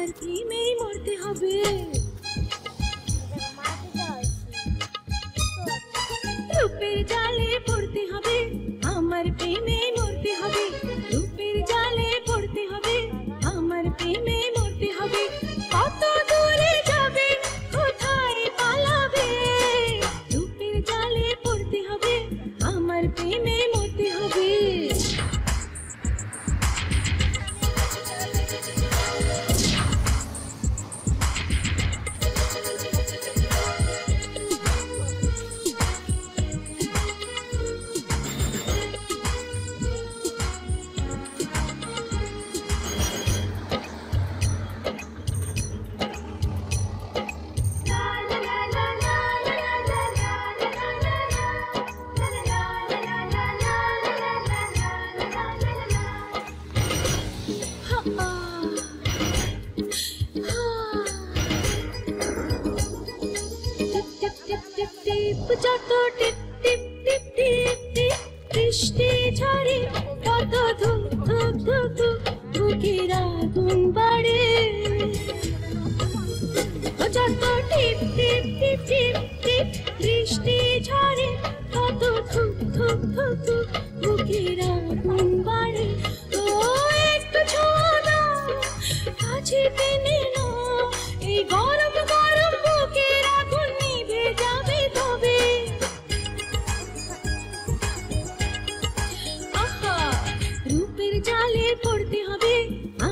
আমার প্রেমেই মরতে হবে। রূপের জালে পড়তে হবে, আমার প্রেমে মরতে হবে। রূপের জালে পড়তে হবে, আমার প্রেমে মরতে হবে। কত দূরে যাবে, কোথায় পালাবে? রূপের জালে পড়তে হবে, আমার প্রেমে মরতে হবে। যত টিপ টিপ টিপ টিপ টিপ বৃষ্টি ঝরে, তত ধুক ধুক ধুক ধুক বুকের আগুন বাড়ে। যত টিপ টিপ টিপ টিপ টিপ বৃষ্টি ঝরে, তত ধুক ধুক ধুক ধুক বুকের আগুন বাড়ে। ও একটু ছোঁয়া দাও, কাছে টেনে নাও, এই গরম গরম বুকের আগুন নিভে যাবে তবে। আহা, রূপের জালে পড়তে হবে,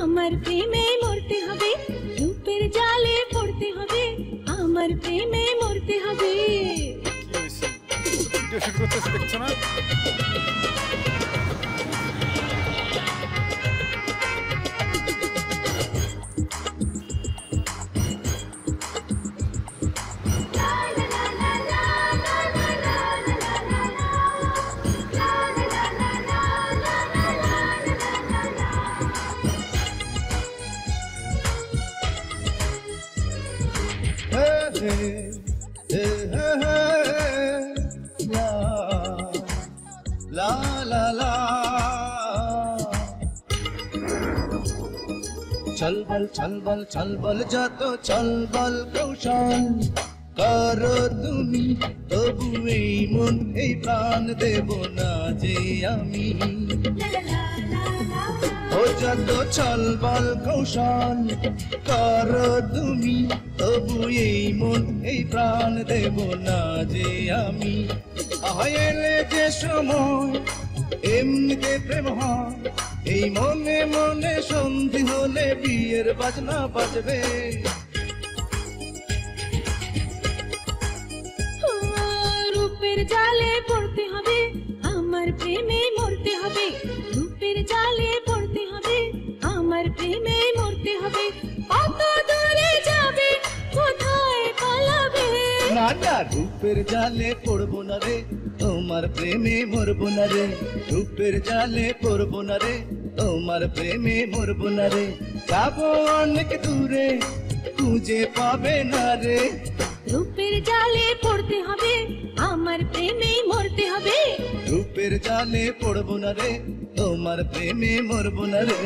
আমার প্রেমে মরতে হবে। রূপের জালে পড়তে হবে, আমার প্রেমে মরতে হবে। ভিডিও শুট করতেছে, দেখছো না? La la la, चल बल जातो चल बल कौशल करो तुमी, तबु এই মন এই প্রাণ দেব না যে আমি। ও যত ছল বল কৌশল করো তুমি, তবু এই মন এই প্রাণ দেব না যে আমি। এলে যে সময় এমনিতে প্রেম হয়, এই মনে মনে সন্ধি হলে বিয়ের বাজনা বাজবে। রূপের জালে পড়তে হবে, আমার প্রেমে মরতে হবে। রূপের জালে পড়তে হবে, আমার প্রেমে মরতে হবে। কত দূরে যাবে, কোথায় পালাবে? না না, রূপের জালে পড়বো না রে, তোমার প্রেমে মরবো না রে। রূপের জালে পড়বো না রে, তোমার প্রেমে মরবো না রে। যাবো অনেক দূরে, খুঁজে পাবে না রে। রূপের জালে পড়তে হবে, আমার প্রেমে মরতে হবে। রূপের জালে পড়বো না রে, তোমার প্রেমে মরবো না রে।